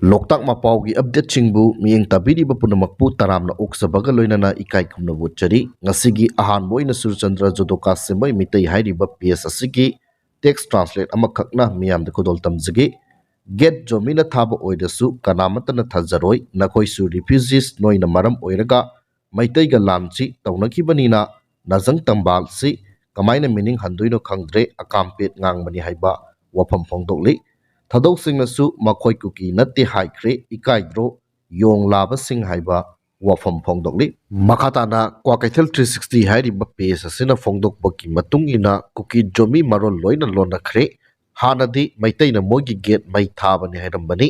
Loktak mapaugi update chingbu miyeng tabiriba punamakpu taramna oksabaga loinana ikai kumna butchari ngasigi ahan boina surchandra jodoka sembai mitai hairiba PS asigi text translate amakakna miyamda kodol tamjigi get jomina thaba oidasu kanamatana thajaroi nakoisu refugees noina maram oiraga maitaiga lanchi taunakibanina najang tambal si kamaina meaning handuino khangdre akampet ngangmani haiba wafam phongdokli Thadok sing nasu makoi kuki natti haikre ikaidro yong laba sing haiba wafam phongdokli makhatana kwakaithel 360 hairiba page asina phongdok baki matung ina Kuki-Zomi Marol loina Lollakhre hanadi maitaina mogi gate mai thabani hairambani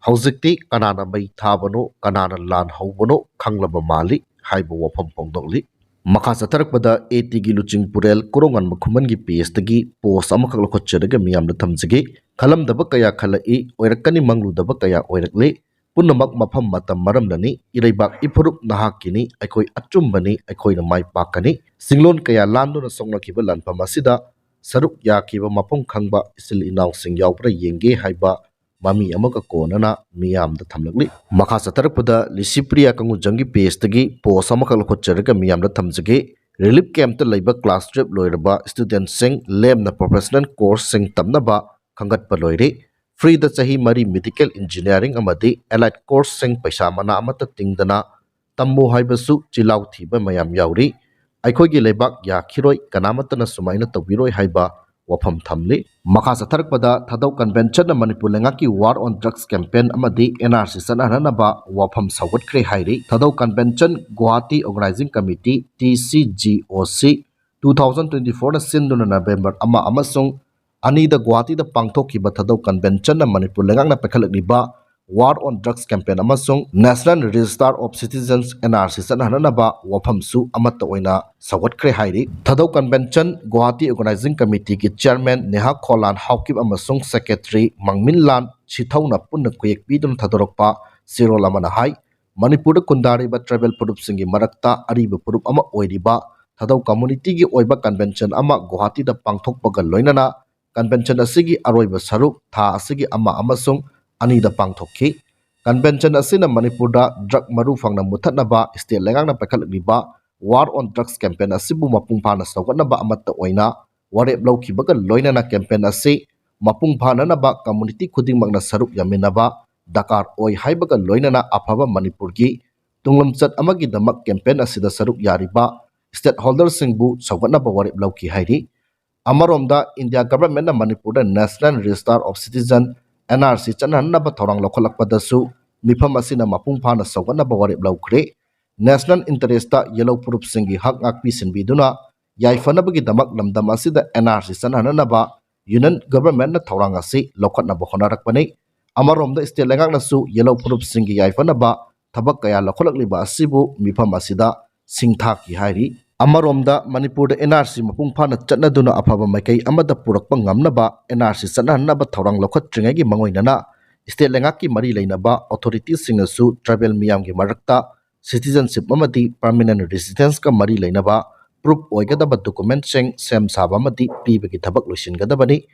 Hujikti Kanana mai thabano Kanana lan haubano khanglaba mali haiba wafam phongdokli Makha satharakpada AT gi luching purel korongan makhuman gi page tagi post amakak lokhotchadaga miyamna thamjigi Kalam daba kaya khalai oirakani manglu daba kaya oirakle punamak mafam matam maramnani iraibak ipurup nahakini aikoi achumbani aikoina mai pakani singlon kaya lando na songnakiba lanpam asida saruk yakiba mapong khangba isil inaw sing yaupra yenge haiba mami amaka konana miyamda thamlakli makha satharakpada lisipriya kangu jangi page tagi post amakak lokhotcharaga miyamda thamjage relief camp ta leiba class trip loiraba student sing lemna professional course sing tamnaba Khanglatpadei free the chahi mari medical engineering amadi allied course sing paisa mana amata tingdana tammo haibasu chilau thiba mayam yauri aikhogi lebak yakhiroi kanamatana sumaina tawbiroi haiba wafam thamli makha satharakpada thadau convention na manipur lengaki war on drugs campaign amadi NRC sanarana wafam sawgatkre hairi thadau convention Guwahati organizing committee TCGOC 2024 na sinduna November ama amasung Anida Guwahati da pangthokkiba thadau convention na manipur lengakna pekhalakliba war on drugs campaign amasung national register of citizens NRC sanhanaba wafamsu amata oina sawgatkre hairi thadau convention Guwahati organizing committee ki chairman Neha Kholan Haukip amasung secretary Mangminlan Chithauna punna kuyek pidun thadorokpa sirol amana hai manipur da kundariba tribal purup singi marakta ariba purup ama oiriba thadau community gi oiba convention ama Guwahati da pangthokpaga loinana Convention asigi aroiba saruk tha asigi ama amasung anida pangthokki Convention asina Manipurda drug maru fangna muthatnaba state lengakna pekhalakliba war on drugs campaign asibu mapungphana sawgatnaba amatta oina warep lawkhibaga loinana campaign asi mapungphananaba community khudingmakna saruk yaminaba dakar oi haibaga loinana afaba Manipurgi tunglamchat amagi damak campaign asida saruk yariba stakeholders singbu sawgatnaba warep lawki hairi Amaromda India government na Manipur da National Register of Citizen NRC chanhanaba thorang Lollakhre mifam asina mapungphana sawganaba warep Lollakhre national interest ta yellow purup singi hak ngakpi sinbiduna Yaiphare damak lamdam asida NRC chanhanaba union government na thorang asi lokhatnaba honarakpani Amaromda state lengakna su yellow purup singi Yaiphare thabak kaya lokholakliba asibu mifam asida singthaki hairi Amaromda Manipur da NRC mapungphana chatnaduna afaba maikai amada purakpa ngamnaba NRC chanhanaba thorang lokhatringagi mangoinana state lengaki mari leinaba authorities singasu tribal miyamgi marakta citizenship amadi permanent residence ka mari leinaba proof oigadaba document sing sem saba amadi pibagi thabak loisingadabani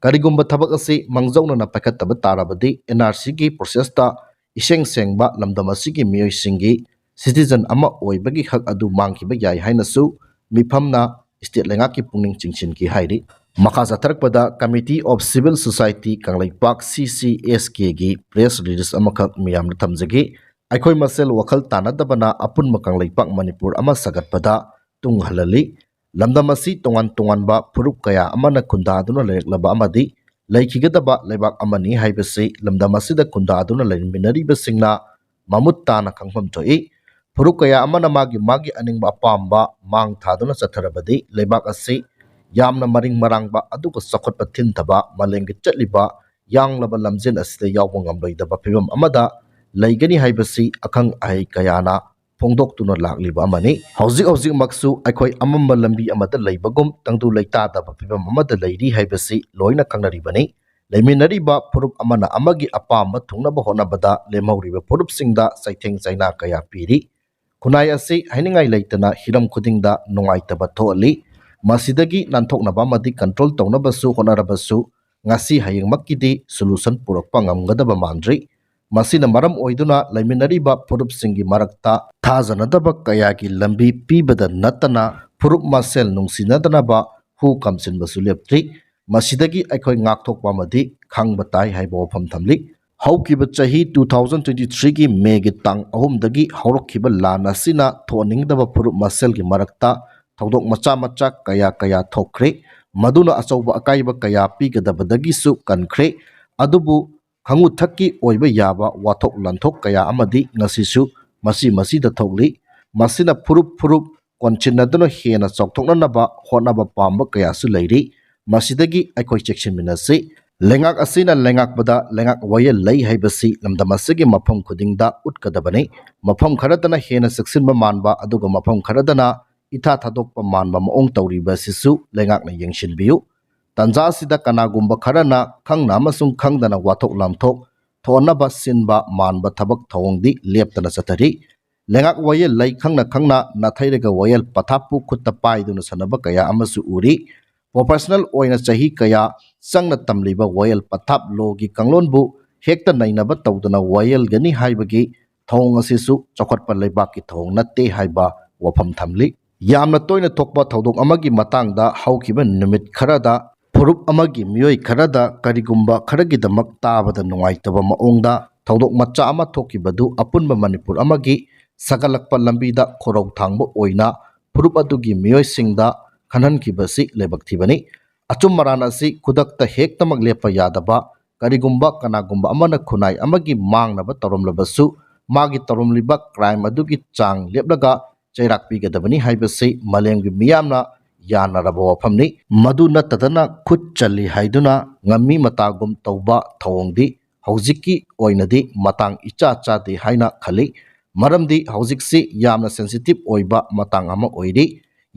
karigumba thabak asi mangjauna pakhattaba tarabadi NRC gi process ta iseng sengba lamdam asigi miyoi singi citizen ama oibagi hak adu mangkiba yai hainasu mifamna state lengaki pungning chingchinki hairi makha satharakpada committee of civil society Kangleipak CCSK gi press release amakak miyamna thamjagi aikoi masel wakhal tanadabana apunma Kangleipak Manipur ama sagatpada tunghalali lamdamasi tongan ba phurup kaya amana khunda aduna lereklaba amadi laikhigadaba leibak amani haibase lamdamasida khunda aduna leiminariba singna mamut tana khangpham thoi Puruk kaya amana magi aningba apamba mang thaduna chatharabadi leibak asi yamna maring marangba aduga sakhotpa thintaba malenggi chatliba yanglaba lamjin asida yawba ngamloidaba phibam amada leigani haibasi akhang ai kayana phongdoktuna lakliba amani hojik maksu aikhoi amamba lambi amada leibagum tangdu leitadaba phibam amada leiri haibasi loina khangnaribani leiminariba phurup amana amagi apamba thungnaba honabada lemhauriba phurup singda saitheng chaina kaya piri Kunai asi hainingai leitana hiram khudingda nungaitaba thoali masidagi nanthoknaba amadi control tawnabasu honarabasu ngasi hayengmakkidi solution purakpa ngamgadaba mandri ꯃꯁꯤꯅ ꯃꯔꯝ ꯑꯣꯏꯗꯨꯅ ꯂꯩꯃꯤꯟꯅꯔꯤꯕ ꯐꯨꯔꯨꯞꯁꯤꯡꯒꯤ ꯃꯔꯛꯇ ꯊꯥꯖꯅꯗꯕ ꯀꯌꯥꯒꯤ ꯂꯝꯕꯤ ꯄꯤꯕꯗ ꯅꯠꯇꯅ ꯐꯨꯔꯨꯞ ꯃꯁꯦꯜ ꯅꯨꯡꯁꯤꯅꯗꯅꯕ ꯍꯨ ꯀꯝꯁꯤꯟꯕꯁꯨ ꯂꯦꯞꯇ꯭ꯔꯤ ꯃꯁꯤꯗꯒꯤ ꯑꯩꯈꯣꯏ ꯉꯥꯛꯊꯣꯛꯄ ꯑꯃꯗꯤ ꯈꯪꯕ ꯇꯥꯏ ꯍꯥꯏꯕ ꯋꯥꯐꯝ ꯊꯝꯂꯤ ꯍꯧꯈꯤꯕ ꯆꯍꯤ 2023ꯒꯤ ꯃꯦꯒꯤ ꯇꯥꯡ 3ꯗꯒꯤ ꯍꯧꯔꯛꯈꯤꯕ ꯂꯥꯟ ꯑꯁꯤꯅ ꯊꯣꯛꯍꯟꯅꯤꯡꯗꯕ ꯐꯨꯔꯨꯞ ꯃꯁꯦꯜꯒꯤ ꯃꯔꯛꯇ ꯊꯧꯗꯣꯛ ꯃꯆꯥ ꯃꯆꯥ ꯀꯌꯥ ꯊꯣꯛꯈ꯭ꯔꯦ ꯃꯗꯨꯅ ꯑꯆꯧꯕ ꯑꯀꯥꯏꯕ ꯀꯌꯥ ꯄꯤꯒꯗꯕꯗꯒꯤꯁꯨ ꯀꯟꯈ꯭ꯔꯦ ꯑꯗꯨꯕꯨ ꯈꯪꯉꯨꯊꯛꯀꯤ ꯑꯣꯏꯕ ꯌꯥꯕ ꯋꯥꯊꯣꯛ ꯂꯥꯟꯊꯣꯛ ꯀꯌꯥ ꯑꯃꯗꯤ ꯉꯁꯤꯁꯨ ꯃꯁꯤꯗ ꯊꯣꯛꯂꯤ ꯃꯁꯤꯅ ꯐꯨꯔꯨꯞ ꯀꯣꯟꯁꯤꯟꯅꯗꯨꯅ ꯍꯦꯟꯅ ꯆꯥꯎꯊꯣꯛꯅꯅꯕ ꯍꯣꯠꯅꯕ ꯄꯥꯝꯕ ꯀꯌꯥꯁꯨ ꯂꯩꯔꯤ ꯃꯁꯤꯗꯒꯤ ꯑꯩꯈꯣꯏ ꯆꯦꯛꯁꯤꯟꯃꯤꯟꯅꯁꯤ ꯂꯩꯉꯥꯛ ꯑꯁꯤꯅ ꯂꯩꯉꯥꯛꯄꯗ ꯂꯩꯉꯥꯛ ꯋꯥꯌꯦꯜ ꯂꯩ ꯍꯥꯏꯕꯁꯤ ꯂꯝꯗꯝ ꯑꯁꯤꯒꯤ ꯃꯐꯝ ꯈꯨꯗꯤꯡꯗ ꯎꯠꯀꯗꯕꯅꯤ ꯃꯐꯝ ꯈꯔꯗꯅ ꯍꯦꯟꯅ ꯆꯦꯛꯁꯤꯟꯕ ꯃꯥꯟꯕ ꯑꯗꯨꯒ ꯃꯐꯝ ꯈꯔꯗꯅ ꯏꯊꯥ ꯊꯥꯗꯣꯛꯄ ꯃꯥꯟꯕ ꯃꯑꯣꯡ ꯇꯧꯔꯤꯕ ꯑꯁꯤꯁꯨ ꯂꯩꯉꯥꯛꯅ ꯌꯦꯡꯁꯤꯟꯕꯤꯌꯨ ꯇꯥꯟꯖꯥ ꯑꯁꯤꯗ ꯀꯅꯥꯒꯨꯝꯕ ꯈꯔꯅ ꯈꯪꯅ ꯑꯃꯁꯨꯡ ꯈꯪꯗꯅ ꯋꯥꯊꯣꯛ ꯂꯥꯟꯊꯣꯛ ꯊꯣꯛꯅꯕ ꯁꯤꯟꯕ ꯃꯥꯟꯕ ꯊꯕꯛ ꯊꯧꯑꯣꯡꯗꯤ ꯂꯦꯞꯇꯅ ꯆꯠꯊꯔꯤ ꯂꯩꯉꯥꯛ ꯋꯥꯌꯦꯜ ꯂꯩ ꯈꯪꯅ ꯅꯥꯊꯩꯔꯒ ꯋꯥꯌꯦꯜ ꯄꯊꯥꯞꯄꯨ ꯈꯨꯠꯇ ꯄꯥꯏꯗꯨꯅ ꯁꯥꯟꯅꯕ ꯀꯌꯥ ꯑꯃꯁꯨ ꯎꯔꯤ ꯄ꯭ꯔꯣꯐꯦꯁꯅꯦꯜ ꯑꯣꯏꯅ ꯆꯍꯤ ꯀꯌꯥ ꯆꯪꯅ ꯇꯝꯂꯤꯕ ꯋꯥꯌꯦꯜ ꯄꯊꯥꯞ ꯂꯣꯒꯤ ꯀꯥꯡꯂꯣꯟꯕꯨ ꯍꯦꯛꯇ ꯅꯩꯅꯕ ꯇꯧꯗꯅ ꯋꯥꯌꯦꯜꯒꯅꯤ ꯍꯥꯏꯕꯒꯤ ꯊꯧꯑꯣꯡ ꯑꯁꯤꯁꯨ ꯆꯥꯎꯈꯠꯄ ꯂꯩꯕꯥꯛꯀꯤ ꯊꯧꯑꯣꯡ ꯅꯠꯇꯦ ꯍꯥꯏꯕ ꯋꯥꯐꯝ ꯊꯝꯂꯤ ꯌꯥꯝꯅ ꯇꯣꯏꯅ ꯊꯣꯛꯄ ꯊꯧꯗꯣꯛ ꯑꯃꯒꯤ ꯃꯇꯥꯡꯗ ꯍꯧꯈꯤꯕ ꯅꯨꯃꯤꯠ ꯈꯔꯗ ꯐꯨꯔꯨꯞ ꯑꯃꯒꯤ ꯃꯤꯑꯣꯏ ꯈꯔꯗ ꯀꯔꯤꯒꯨꯝꯕ ꯈꯔꯒꯤꯗꯃꯛ ꯇꯥꯕꯗ ꯅꯨꯡꯉꯥꯏꯇꯕ ꯃꯑꯣꯡꯗ ꯊꯧꯗꯣꯛ ꯃꯆꯥ ꯑꯃ ꯊꯣꯛꯈꯤꯕꯗꯨ ꯑꯄꯨꯟꯕ ꯃꯅꯤꯄꯨꯔ ꯑꯃꯒꯤ ꯁꯥꯒꯠꯂꯛꯄ ꯂꯝꯕꯤꯗ ꯈꯣꯔꯧ ꯊꯥꯡꯕ ꯑꯣꯏꯅ ꯐꯨꯔꯨꯞ ꯑꯗꯨꯒꯤ ꯃꯤꯑꯣꯏꯁꯤꯡꯗ ꯈꯟꯍꯟꯈꯤꯕꯁꯤ ꯂꯥꯏꯕꯛ ꯊꯤꯕꯅꯤ ꯑꯆꯨꯝ ꯑꯔꯥꯟ ꯑꯁꯤ ꯈꯨꯗꯛꯇ ꯍꯦꯛꯇꯃꯛ ꯂꯦꯞꯄ ꯌꯥꯗꯕ ꯀꯔꯤꯒꯨꯝꯕ ꯀꯅꯥꯒꯨꯝꯕ ꯑꯃꯅ ꯈꯨꯟꯅꯥꯏ ꯑꯃꯒꯤ ꯃꯥꯡꯅꯕ ꯇꯧꯔꯝꯂꯕꯁꯨ ꯃꯥꯒꯤ ꯇꯧꯔꯝꯂꯤꯕ ꯀ꯭ꯔꯥꯏꯝ ꯑꯗꯨꯒꯤ ꯆꯥꯡ ꯂꯦꯞꯂꯒ ꯆꯩꯔꯥꯛ ꯄꯤꯒꯗꯕꯅꯤ ꯍꯥꯏꯕꯁꯤ ꯃꯥꯂꯦꯝꯒꯤ ꯃꯤꯌꯥꯝꯅ ꯌꯥꯅꯔꯕ ꯋꯥꯐꯝꯅꯤ ꯃꯗꯨ ꯅꯠꯇꯗꯅ ꯈꯨꯠ ꯆꯜꯂꯤ ꯍꯥꯏꯗꯨꯅ ꯉꯝꯃꯤ ꯃꯇꯥꯒꯨꯝ ꯇꯧꯕ ꯊꯧꯑꯣꯡꯗꯤ ꯍꯧꯖꯤꯛꯀꯤ ꯑꯣꯏꯅꯗꯤ ꯃꯇꯥꯡ ꯏꯆꯥ ꯆꯥꯗꯦ ꯍꯥꯏꯅ ꯈꯜꯂꯤ ꯃꯔꯝꯗꯤ ꯍꯧꯖꯤꯛꯁꯤ ꯌꯥꯝꯅ ꯁꯦꯟꯁꯤꯇꯤꯞ ꯑꯣꯏꯕ ꯃꯇꯥꯡ ꯑꯃ ꯑꯣꯏꯔꯤ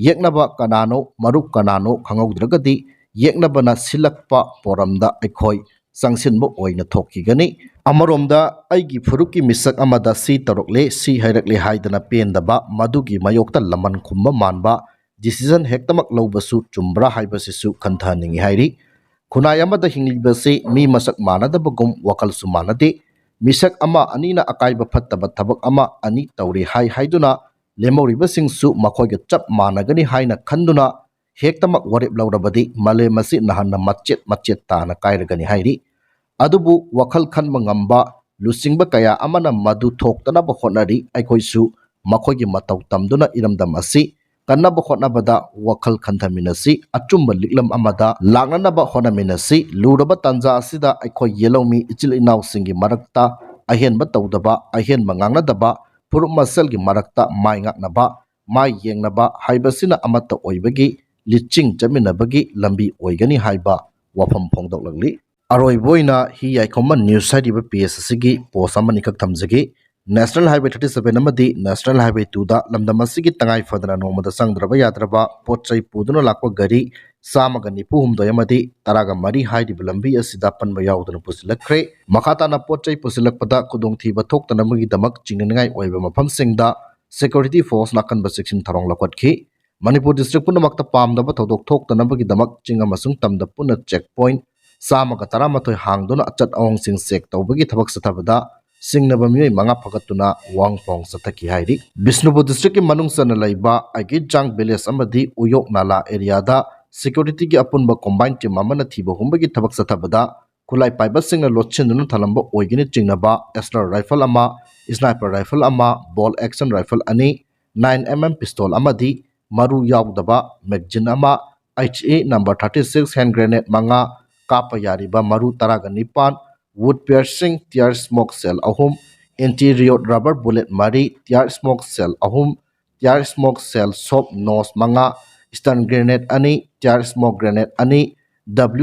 ꯌꯦꯛꯅꯕ ꯀꯅꯥꯅꯣ ꯃꯔꯨꯞ ꯀꯅꯥꯅꯣ ꯈꯪꯍꯧꯗ꯭ꯔꯒꯗꯤ ꯌꯦꯛꯅꯕꯅ ꯁꯤꯜꯂꯛꯄ ꯄꯣꯔꯝꯗ ꯑꯩꯈꯣꯏ ꯆꯪꯁꯤꯟꯕ ꯑꯣꯏꯅ ꯊꯣꯛꯈꯤꯒꯅꯤ ꯑꯃꯔꯣꯝꯗ ꯑꯩꯒꯤ ꯐꯨꯔꯨꯞꯀꯤ ꯃꯤꯁꯛ ꯑꯃꯗ ꯁꯤ ꯇꯧꯔꯛꯂꯦ ꯁꯤ ꯍꯥꯏꯔꯛꯂꯦ ꯍꯥꯏꯗꯅ ꯄꯦꯟꯗꯕ ꯃꯗꯨꯒꯤ ꯃꯥꯌꯣꯛꯇ ꯂꯃꯟ ꯈꯨꯝꯕ ꯃꯥꯟꯕ ꯗꯤꯁꯤꯖꯟ ꯍꯦꯛꯇꯃꯛ ꯂꯧꯕꯁꯨ ꯆꯨꯝꯕ꯭ꯔꯥ ꯍꯥꯏꯕꯁꯤꯁꯨ ꯈꯟꯊꯍꯟꯅꯤꯡꯉꯤ ꯍꯥꯏꯔꯤ ꯈꯨꯟꯅꯥꯏ ꯑꯃꯗ ꯍꯤꯡꯂꯤꯕꯁꯤ ꯃꯤ ꯃꯁꯛ ꯃꯥꯟꯅꯗꯕꯒꯨꯝ ꯋꯥꯈꯜꯁꯨ ꯃꯥꯟꯅꯗꯦ ꯃꯤꯁꯛ ꯑꯃ ꯑꯅꯤꯅ ꯑꯀꯥꯏꯕ ꯐꯠꯇꯕ ꯊꯕꯛ ꯑꯃ ꯑꯅꯤ ꯇꯧꯔꯦ ꯍꯥꯏꯗꯨꯅ ꯂꯦꯝꯍꯧꯔꯤꯕꯁꯤꯡꯁꯨ ꯃꯈꯣꯏꯒ ꯆꯞ ꯃꯥꯟꯅꯒꯅꯤ ꯍꯥꯏꯅ ꯈꯟꯗꯨꯅ ꯍꯦꯛꯇꯃꯛ ꯋꯥꯔꯦꯞ ꯂꯧꯔꯕꯗꯤ ꯃꯥꯂꯦꯝ ꯑꯁꯤ ꯅꯍꯥꯟꯅ ꯃꯆꯦꯠ ꯇꯥꯅ ꯀꯥꯏꯔꯒꯅꯤ ꯍꯥꯏꯔꯤ ꯑꯗꯨꯕꯨ ꯋꯥꯈꯜ ꯈꯟꯕ ꯉꯝꯕ ꯂꯨꯆꯤꯡꯕ ꯀꯌꯥ ꯑꯃꯅ ꯃꯗꯨ ꯊꯣꯛꯇꯅꯕ ꯍꯣꯠꯅꯔꯤ ꯑꯩꯈꯣꯏꯁꯨ ꯃꯈꯣꯏꯒꯤ ꯃꯇꯧ ꯇꯝꯗꯨꯅ ꯏꯔꯝꯗꯝ ꯑꯁꯤ ꯀꯟꯅꯕ ꯍꯣꯠꯅꯕꯗ ꯋꯥꯈꯜ ꯈꯟꯊꯃꯤꯟꯅꯁꯤ ꯑꯆꯨꯝꯕ ꯂꯤꯛꯂꯝ ꯑꯃꯗ ꯂꯥꯛꯅꯅꯕ ꯍꯣꯠꯅꯃꯤꯟꯅꯁꯤ ꯂꯨꯔꯕ ꯇꯥꯟꯖꯥ ꯑꯁꯤꯗ ꯑꯩꯈꯣꯏ ꯌꯦꯜꯍꯧꯃꯤ ꯏꯆꯤꯜ ꯏꯅꯥꯎꯁꯤꯡꯒꯤ ꯃꯔꯛꯇ ꯑꯍꯦꯟꯕ ꯇꯧꯗꯕ ꯑꯍꯦꯟꯕ ꯉꯥꯡꯅꯗꯕ ꯐꯨꯔꯨꯞ ꯃꯁꯦꯜꯒꯤ ꯃꯔꯛꯇ ꯃꯥꯏ ꯉꯥꯛꯅꯕ ꯃꯥꯏ ꯌꯦꯡꯅꯕ ꯍꯥꯏꯕꯁꯤꯅ ꯑꯃꯠꯇ ꯑꯣꯏꯕꯒꯤ ꯂꯤꯆꯤꯡ ꯆꯠꯃꯤꯟꯅꯕꯒꯤ ꯂꯝꯕꯤ ꯑꯣꯏꯒꯅꯤ ꯍꯥꯏꯕ ꯋꯥꯐꯝ ꯐꯣꯡꯗꯣꯛꯂꯛꯂꯤ ꯑꯔꯣꯏꯕ ꯑꯣꯏꯅ ꯍꯤ ꯌꯥꯏꯈꯣꯝꯕ ꯅ꯭ꯌꯨꯁ ꯍꯥꯏꯔꯤꯕ ꯄꯦꯖ ꯑꯁꯤꯒꯤ ꯄꯣꯁ ꯑꯃꯅꯤꯈꯛ ꯊꯝꯖꯒꯦ ꯅꯦꯁꯅꯦꯜ ꯍꯥꯏꯋꯦ 37 ꯑꯃꯗꯤ ꯅꯦꯁꯅꯦꯜ ꯍꯥꯏꯋꯦ 2ꯗ ꯂꯝꯗꯝ ꯑꯁꯤꯒꯤ ꯇꯉꯥꯏ ꯐꯗꯅ ꯅꯣꯡꯃꯗ ꯆꯪꯗ꯭ꯔꯕ ꯌꯥꯗ꯭ꯔꯕ ꯄꯣꯠ ꯆꯩ ꯄꯨꯗꯨꯅ ꯂꯥꯛꯄ ꯒꯥꯔꯤ 194 ꯑꯃꯗꯤ 13 ꯍꯥꯏꯔꯤꯕ ꯂꯝꯕꯤ ꯑꯁꯤꯗ ꯄꯟꯕ ꯌꯥꯎꯗꯨꯅ ꯄꯨꯁꯤꯜꯂꯛꯈ꯭ꯔꯦ ꯃꯈꯥ ꯇꯥꯅ ꯄꯣꯠ ꯆꯩ ꯄꯨꯁꯤꯜꯂꯛꯄꯗ ꯈꯨꯗꯣꯡꯊꯤꯕ ꯊꯣꯛꯇꯅꯕꯒꯤꯗꯃꯛ ꯆꯤꯡꯅꯅꯤꯡꯉꯥꯏ ꯑꯣꯏꯕ ꯃꯐꯝꯁꯤꯡꯗ ꯁꯦꯀ꯭ꯌꯨꯔꯤꯇꯤ ꯐꯣꯔꯁꯅ ꯑꯀꯟꯕ ꯆꯦꯛꯁꯤꯟ ꯊꯧꯔꯥꯡ ꯂꯧꯈꯠꯈꯤ ꯃꯅꯤꯄꯨꯔ ꯗꯤꯁꯇ꯭ꯔꯤꯛ ꯄꯨꯝꯅꯃꯛꯇ ꯄꯥꯝꯗꯕ ꯊꯧꯗꯣꯛ ꯊꯣꯛꯇꯅꯕꯒꯤꯗꯃꯛ ꯆꯤꯡ ꯑꯃꯁꯨꯡ ꯇꯝꯗ ꯄꯨꯟꯅ ꯆꯦꯛ ꯄꯣꯏꯟꯠ 119 ꯍꯥꯡꯗꯨꯅ ꯑꯆꯠ ꯑꯋꯣꯡꯁꯤꯡ ꯆꯦꯛ ꯇꯧꯕꯒꯤ ꯊꯕꯛ ꯆꯠꯊꯕꯗ ꯁꯤꯡꯅꯕ ꯃꯤꯑꯣꯏ 5 ꯐꯒꯠꯇꯨꯅ ꯋꯥꯡꯄꯥꯎ ꯆꯠꯊꯈꯤ ꯍꯥꯏꯔꯤ ꯕꯤꯁꯅꯨꯄꯨꯔ ꯗꯤꯁꯇ꯭ꯔꯤꯛꯀꯤ ꯃꯅꯨꯡ ꯆꯟꯅ ꯂꯩꯕ ꯑꯩꯒꯤꯖꯥꯡ ꯚꯤꯂꯦꯖ ꯑꯃꯗꯤ ꯎꯌꯣꯛ ꯅꯥꯂꯥ ꯑꯦꯔꯤꯌꯥꯗ ꯁꯦꯀ꯭ꯌꯨꯔꯤꯇꯤꯒꯤ ꯑꯄꯨꯟꯕ ꯀꯣꯝꯕꯥꯏꯟ ꯇꯤꯝ ꯑꯃꯅ ꯊꯤꯕ ꯍꯨꯝꯕꯒꯤ ꯊꯕꯛ ꯆꯠꯊꯕꯗ ꯈꯨꯠꯂꯥꯏ ꯄꯥꯏꯕꯁꯤꯡꯅ ꯂꯣꯠꯁꯤꯟꯗꯨꯅ ꯊꯝꯂꯝꯕ ꯑꯣꯏꯒꯅꯤ ꯆꯤꯡꯅꯕ ꯑꯦꯁꯂꯔ ꯔꯥꯏꯐꯜ ꯑꯃ ꯁ꯭ꯅꯥꯏꯄꯔ ꯔꯥꯏꯐꯜ ꯑꯃ ꯕꯣꯜ ꯑꯦꯛꯁꯟ ꯔꯥꯏꯐꯜ 2 9mm ꯄꯤꯁꯇꯣꯜ ꯑꯃꯗꯤ ꯃꯔꯨ ꯌꯥꯎꯗꯕ ꯃꯦꯒꯖꯤꯟ ꯑꯃ HE ꯅꯝꯕꯔ 36 ꯍꯦꯟ ꯒ꯭ꯔꯦꯅꯦꯗ 5 ꯀꯥꯞꯄ ꯌꯥꯔꯤꯕ ꯃꯔꯨ 19 ꯋꯨꯗ ꯄꯤꯌꯔꯁꯤꯡ tear smoke shell 3 anti riot rubber bullet 4 tear smoke shell 3 tear smoke shell soft nose 5 stun grenade 2 tear smoke grenade 2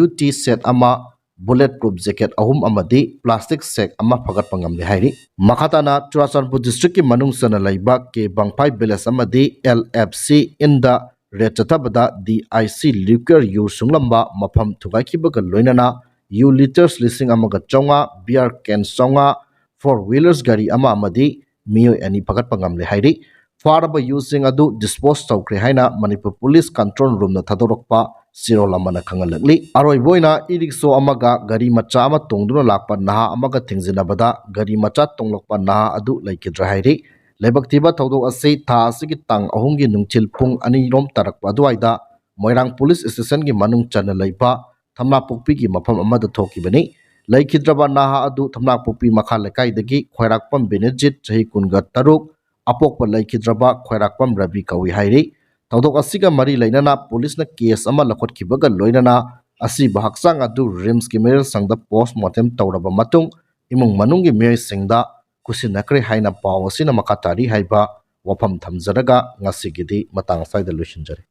WT set 1 bullet proof jacket 3 ꯑꯃꯗꯤ plastic ꯁꯦꯛ 1 ꯐꯒꯠꯄ ꯉꯝꯂꯦ ꯍꯥꯏꯔꯤ ꯃꯈꯥ ꯇꯥꯅ ꯆꯨꯔꯥꯆꯥꯟꯄꯨꯔ ꯗꯤꯁꯇ꯭ꯔꯤꯛꯀꯤ ꯃꯅꯨꯡ ꯆꯟꯅ ꯂꯩꯕ ꯀꯦ ꯕꯪꯐꯥꯏ ꯚꯤꯂꯦꯖ ꯑꯃꯗꯤ LFC ꯏꯟꯗ ꯔꯦꯠ ꯆꯠꯊꯕꯗ DIC ꯂꯤꯀꯔ ꯌꯨ ꯁꯨꯡꯂꯝꯕ ꯃꯐꯝ ꯊꯨꯒꯥꯏꯈꯤꯕꯒ ꯂꯣꯏꯅꯅ ꯌꯨ ꯂꯤꯇꯔꯁ 1,500 ꯕꯤꯌꯔ ꯀꯦꯟ 100 4 ꯋꯤꯂꯔꯁ ꯒꯥꯔꯤ 1 ꯑꯃꯗꯤ ꯃꯤꯑꯣꯏ 2 ꯐꯒꯠꯄ ꯉꯝꯂꯦ ꯍꯥꯏꯔꯤ ꯐꯥꯔꯕ ꯌꯨꯁꯤꯡ ꯑꯗꯨ ꯗꯤꯁꯄꯣꯁ ꯇꯧꯈ꯭ꯔꯦ ꯍꯥꯏꯅ ꯃꯅꯤꯄꯨꯔ ꯄꯨꯂꯤꯁ ꯀꯟꯇ꯭ꯔꯣꯜ ꯔꯨꯝꯅ ꯊꯥꯗꯣꯔꯛꯄ ꯆꯦꯔꯣꯜ ꯑꯃꯅ ꯈꯪꯍꯜꯂꯛꯂꯤ꯫ ꯑꯔꯣꯏꯕ ꯑꯣꯏꯅ ꯏꯔꯤꯛꯁꯣ ꯑꯃꯒ ꯒꯥꯔꯤ ꯃꯆꯥ ꯑꯃ ꯇꯣꯡꯗꯨꯅ ꯂꯥꯛꯄ ꯅꯍꯥ ꯑꯃꯒ ꯊꯦꯡꯖꯤꯟꯅꯕꯗ ꯒꯥꯔꯤ ꯃꯆꯥ ꯇꯣꯡꯂꯛꯄ ꯅꯍꯥ ꯑꯗꯨ ꯂꯩꯈꯤꯗ꯭ꯔꯦ ꯍꯥꯏꯔꯤ꯫ ꯂꯥꯏꯕꯛ ꯊꯤꯕ ꯊꯧꯗꯣꯛ ꯑꯁꯤ ꯊꯥ ꯑꯁꯤꯒꯤ ꯇꯥꯡ 3ꯒꯤ ꯅꯨꯡꯊꯤꯜ ꯄꯨꯡ 2ꯔꯣꯝ ꯇꯥꯔꯛꯄ ꯑꯗꯨꯋꯥꯏꯗ ꯃꯣꯏꯔꯥꯡ ꯄꯨꯂꯤꯁ ꯁ꯭ꯇꯦꯁꯟꯒꯤ ꯃꯅꯨꯡ ꯆꯟꯅ ꯂꯩꯕ ꯊꯝꯅꯥꯄꯣꯛꯄꯤꯒꯤ ꯃꯐꯝ ꯑꯃꯗ ꯊꯣꯛꯈꯤꯕꯅꯤ꯫ ꯂꯩꯈꯤꯗ꯭ꯔꯕ ꯅꯍꯥ ꯑꯗꯨ ꯊꯝꯅꯥꯄꯣꯛꯄꯤ ꯃꯈꯥ ꯂꯩꯀꯥꯏꯗꯒꯤ ꯈ꯭ꯋꯥꯏꯔꯥꯛꯄꯝ ꯕꯦꯅꯦꯖꯤꯠ ꯆꯍꯤ 23, ꯑꯄꯣꯛꯄ ꯂꯩꯈꯤꯗ꯭ꯔꯕ ꯈ꯭ꯋꯥꯏꯔꯥꯛꯄꯝ ꯔꯕꯤ ꯀꯧꯏ ꯍꯥꯏꯔꯤ꯫ ꯊꯧꯗꯣꯛ ꯑꯁꯤꯒ ꯃꯔꯤ ꯂꯩꯅꯅ ꯄꯨꯂꯤꯁꯅ ꯀꯦꯁ ꯑꯃ ꯂꯧꯈꯠꯈꯤꯕꯒ ꯂꯣꯏꯅꯅ ꯑꯁꯤꯕ ꯍꯛꯆꯥꯡ ꯑꯗꯨ ꯔꯤꯝꯁꯀꯤ ꯃꯤꯔꯜꯁꯪꯗ ꯄꯣꯁꯠꯃꯣꯔꯇꯦꯝ ꯇꯧꯔꯕ ꯃꯇꯨꯡ ꯏꯃꯨꯡ ꯃꯅꯨꯡꯒꯤ ꯃꯤꯑꯣꯏꯁꯤꯡꯗ ꯈꯨꯠꯁꯤꯟꯅꯈ꯭ꯔꯦ ꯍꯥꯏꯅ ꯄꯥꯎ ꯑꯁꯤꯅ ꯃꯈꯥ ꯇꯥꯔꯤ ꯍꯥꯏꯕ ꯋꯥꯐꯝ ꯊꯝꯖꯔꯒ ꯉꯁꯤꯒꯤꯗꯤ ꯃꯇꯥꯡ ꯑꯁ꯭ꯋꯥꯏꯗ ꯂꯣꯏꯁꯤꯟꯖꯔꯦ꯫